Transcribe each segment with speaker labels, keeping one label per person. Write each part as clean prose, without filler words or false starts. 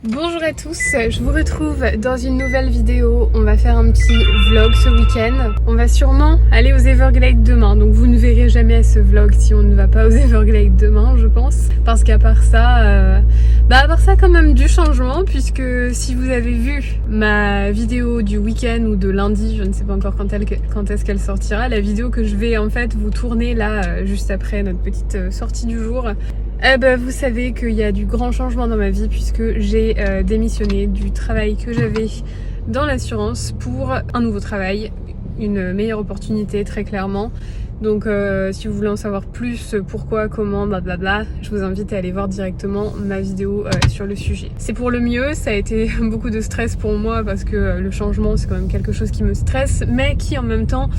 Speaker 1: Bonjour à tous, je vous retrouve dans une nouvelle vidéo. On va faire un petit vlog ce week-end. On va sûrement aller aux Everglades demain, donc vous ne verrez jamais ce vlog si on ne va pas aux Everglades demain, je pense. Parce qu'à part ça, quand même du changement, puisque si vous avez vu ma vidéo du week-end ou de lundi, je ne sais pas encore quand est-ce qu'elle sortira, la vidéo que je vais en fait vous tourner là, juste après notre petite sortie du jour. Vous savez qu'il y a du grand changement dans ma vie puisque j'ai démissionné du travail que j'avais dans l'assurance pour un nouveau travail, une meilleure opportunité très clairement. Donc si vous voulez en savoir plus, pourquoi, comment, blablabla, je vous invite à aller voir directement ma vidéo sur le sujet. C'est pour le mieux, ça a été beaucoup de stress pour moi parce que le changement c'est quand même quelque chose qui me stresse mais qui en même temps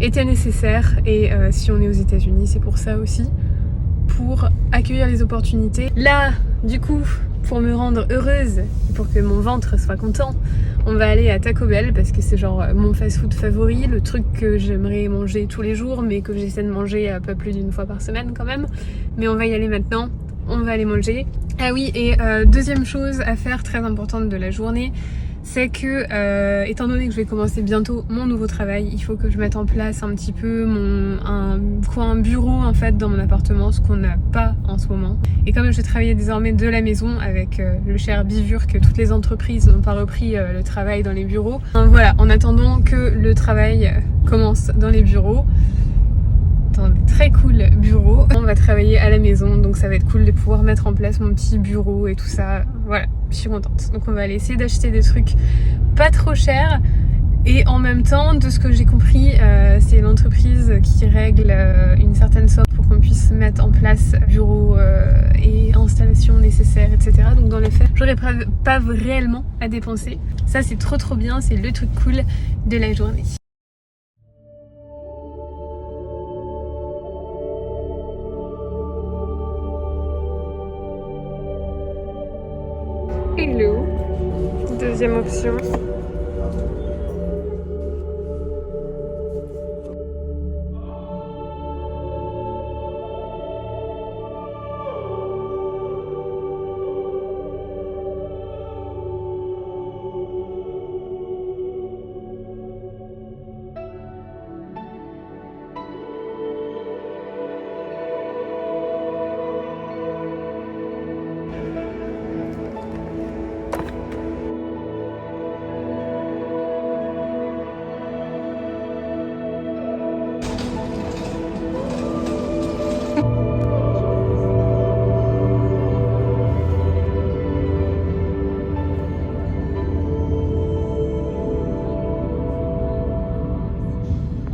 Speaker 1: était nécessaire et si on est aux États-Unis c'est pour ça aussi. Pour accueillir les opportunités. Là, du coup, pour me rendre heureuse et pour que mon ventre soit content, on va aller à Taco Bell parce que c'est genre mon fast-food favori, le truc que j'aimerais manger tous les jours mais que j'essaie de manger pas plus d'une fois par semaine quand même. Mais on va y aller maintenant, on va aller manger. Ah oui, et deuxième chose à faire très importante de la journée, c'est que étant donné que je vais commencer bientôt mon nouveau travail, il faut que je mette en place un petit peu un bureau en fait dans mon appartement, ce qu'on n'a pas en ce moment. Et comme je vais travailler désormais de la maison avec le cher bivure que toutes les entreprises n'ont pas repris le travail dans les bureaux. Voilà, en attendant que le travail commence dans les bureaux, dans des très cool bureaux, on va travailler à la maison, donc ça va être cool de pouvoir mettre en place mon petit bureau et tout ça. Voilà, je suis contente. Donc on va aller essayer d'acheter des trucs pas trop chers. Et en même temps, de ce que j'ai compris, c'est l'entreprise qui règle une certaine somme pour qu'on puisse mettre en place bureau et installation nécessaires, etc. Donc dans les faits, j'aurais pas réellement à dépenser. Ça c'est trop bien, c'est le truc cool de la journée. Hello, deuxième option.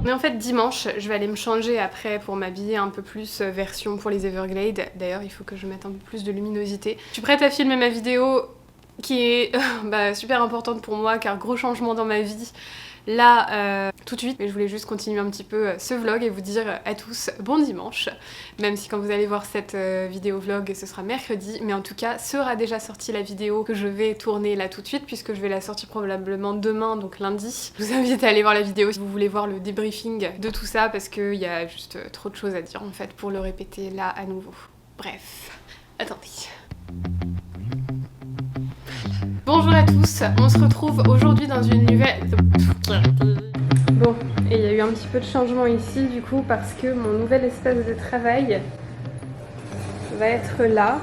Speaker 1: Mais en fait dimanche, je vais aller me changer après pour m'habiller un peu plus version pour les Everglades. D'ailleurs il faut que je mette un peu plus de luminosité. Je suis prête à filmer ma vidéo qui est super importante pour moi car gros changement dans ma vie. Là, tout de suite, mais je voulais juste continuer un petit peu ce vlog et vous dire à tous bon dimanche. Même si quand vous allez voir cette vidéo vlog, ce sera mercredi. Mais en tout cas, sera déjà sortie la vidéo que je vais tourner là tout de suite puisque je vais la sortir probablement demain, donc lundi. Je vous invite à aller voir la vidéo si vous voulez voir le débriefing de tout ça parce qu'il y a juste trop de choses à dire en fait pour le répéter là à nouveau. Bref, attendez. Bonjour à tous, on se retrouve aujourd'hui dans une nouvelle... Bon, et il y a eu un petit peu de changement ici du coup parce que mon nouvel espace de travail va être là.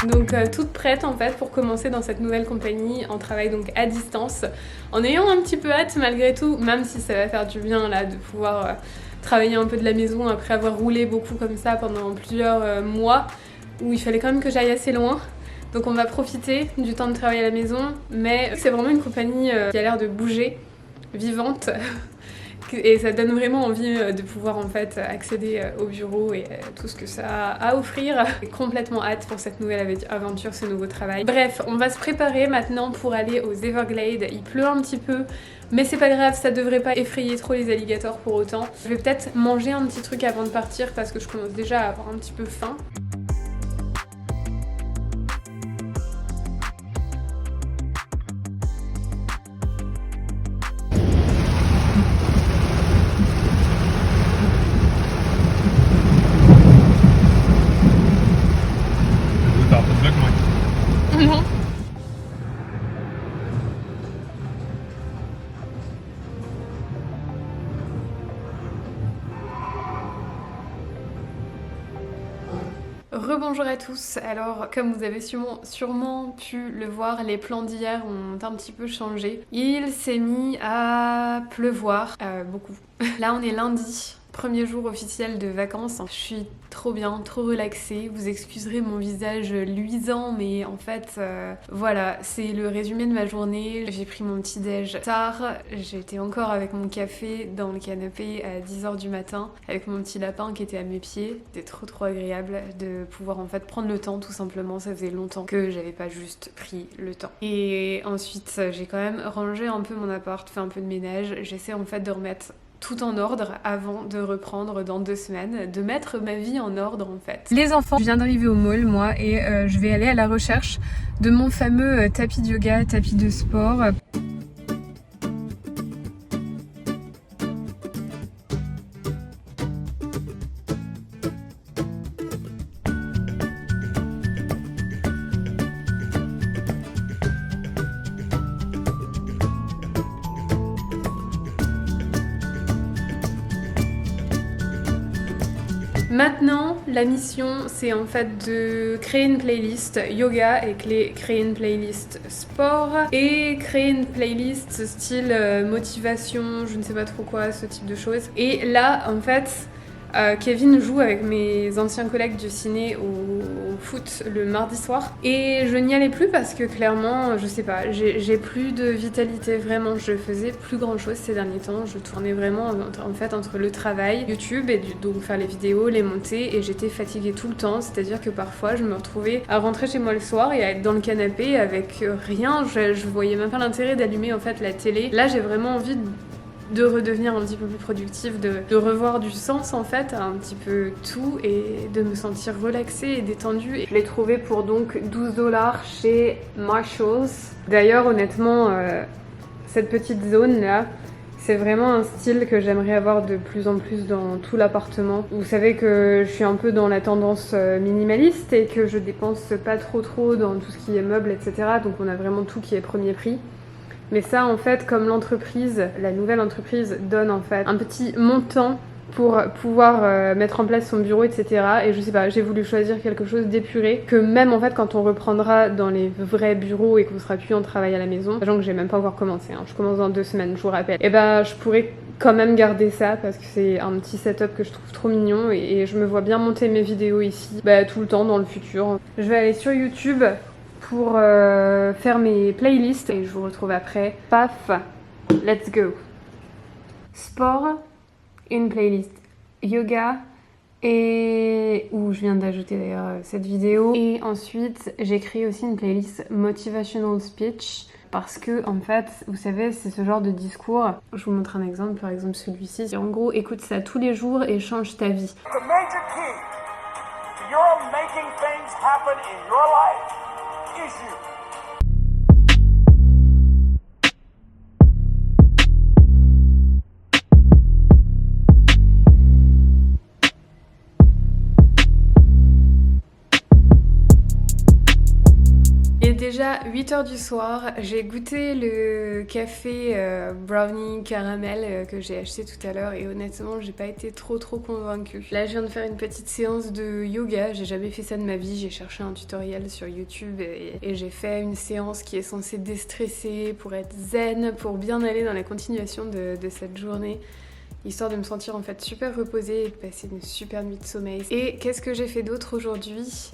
Speaker 1: Donc toute prête en fait pour commencer dans cette nouvelle compagnie en travail donc à distance, en ayant un petit peu hâte malgré tout, même si ça va faire du bien là de pouvoir... travailler un peu de la maison après avoir roulé beaucoup comme ça pendant plusieurs mois où il fallait quand même que j'aille assez loin. Donc on va profiter du temps de travail à la maison, mais c'est vraiment une compagnie qui a l'air de bouger, vivante. Et ça donne vraiment envie de pouvoir en fait accéder au bureau et tout ce que ça a à offrir. J'ai complètement hâte pour cette nouvelle aventure, ce nouveau travail. Bref, on va se préparer maintenant pour aller aux Everglades. Il pleut un petit peu, mais c'est pas grave, ça devrait pas effrayer trop les alligators pour autant. Je vais peut-être manger un petit truc avant de partir parce que je commence déjà à avoir un petit peu faim. Rebonjour à tous. Alors comme vous avez sûrement pu le voir, les plans d'hier ont un petit peu changé. Il s'est mis à pleuvoir, beaucoup. Là on est lundi. Premier jour officiel de vacances, je suis trop bien, trop relaxée. Vous excuserez mon visage luisant, mais en fait, voilà, c'est le résumé de ma journée. J'ai pris mon petit déj tard, j'étais encore avec mon café dans le canapé à 10h du matin, avec mon petit lapin qui était à mes pieds. C'était trop agréable de pouvoir en fait prendre le temps, tout simplement. Ça faisait longtemps que j'avais pas juste pris le temps. Et ensuite, j'ai quand même rangé un peu mon appart, fait un peu de ménage. J'essaie en fait de remettre tout en ordre avant de reprendre dans 2 semaines, de mettre ma vie en ordre en fait. Les enfants, je viens d'arriver au mall moi et je vais aller à la recherche de mon fameux tapis de yoga, tapis de sport. Maintenant, la mission, c'est en fait de créer une playlist yoga et créer une playlist sport et créer une playlist style motivation, je ne sais pas trop quoi, ce type de choses. Et là, en fait, Kevin joue avec mes anciens collègues du ciné au foot le mardi soir et je n'y allais plus parce que clairement, je sais pas, j'ai plus de vitalité vraiment. Je faisais plus grand chose ces derniers temps. Je tournais vraiment en fait entre le travail, YouTube et donc faire les vidéos, les monter et j'étais fatiguée tout le temps. C'est-à-dire que parfois je me retrouvais à rentrer chez moi le soir et à être dans le canapé avec rien. Je voyais même pas l'intérêt d'allumer en fait la télé. Là, j'ai vraiment envie de redevenir un petit peu plus productive, de revoir du sens en fait à un petit peu tout et de me sentir relaxée et détendue. Je l'ai trouvé pour donc 12$ chez Marshalls. D'ailleurs honnêtement, cette petite zone là, c'est vraiment un style que j'aimerais avoir de plus en plus dans tout l'appartement. Vous savez que je suis un peu dans la tendance minimaliste et que je dépense pas trop dans tout ce qui est meubles, etc. Donc on a vraiment tout qui est premier prix. Mais ça, en fait, comme l'entreprise, la nouvelle entreprise donne en fait un petit montant pour pouvoir mettre en place son bureau, etc. Et je sais pas, j'ai voulu choisir quelque chose d'épuré, que même en fait quand on reprendra dans les vrais bureaux et qu'on sera plus en travail à la maison, sachant que j'ai même pas encore commencé, hein, je commence dans 2 semaines, je vous rappelle, et ben je pourrais quand même garder ça parce que c'est un petit setup que je trouve trop mignon et je me vois bien monter mes vidéos ici tout le temps dans le futur. Je vais aller sur YouTube pour faire mes playlists et je vous retrouve après. Paf, let's go. Sport, une playlist yoga et où je viens d'ajouter d'ailleurs cette vidéo. Et ensuite, j'ai créé aussi une playlist motivational speech parce que en fait, vous savez, c'est ce genre de discours. Je vous montre un exemple, par exemple celui-ci. En gros, écoute ça tous les jours et change ta vie.
Speaker 2: The major key to your making things happen in your life is you.
Speaker 1: Il est déjà 8h du soir, j'ai goûté le café brownie caramel que j'ai acheté tout à l'heure et honnêtement j'ai pas été trop convaincue. Là je viens de faire une petite séance de yoga, j'ai jamais fait ça de ma vie, j'ai cherché un tutoriel sur YouTube et j'ai fait une séance qui est censée déstresser pour être zen, pour bien aller dans la continuation de cette journée. Histoire de me sentir en fait super reposée et de passer une super nuit de sommeil. Et qu'est-ce que j'ai fait d'autre aujourd'hui ?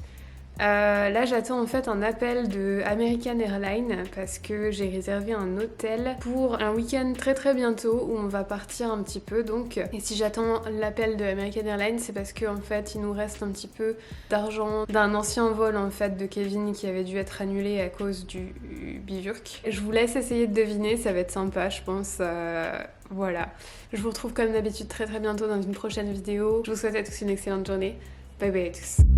Speaker 1: Là j'attends en fait un appel de American Airlines parce que j'ai réservé un hôtel pour un week-end très bientôt où on va partir un petit peu donc. Et si j'attends l'appel de American Airlines c'est parce qu'en fait il nous reste un petit peu d'argent d'un ancien vol en fait de Kevin qui avait dû être annulé à cause du bivouac. Je vous laisse essayer de deviner, ça va être sympa je pense. Voilà, je vous retrouve comme d'habitude très bientôt dans une prochaine vidéo. Je vous souhaite à tous une excellente journée. Bye bye à tous.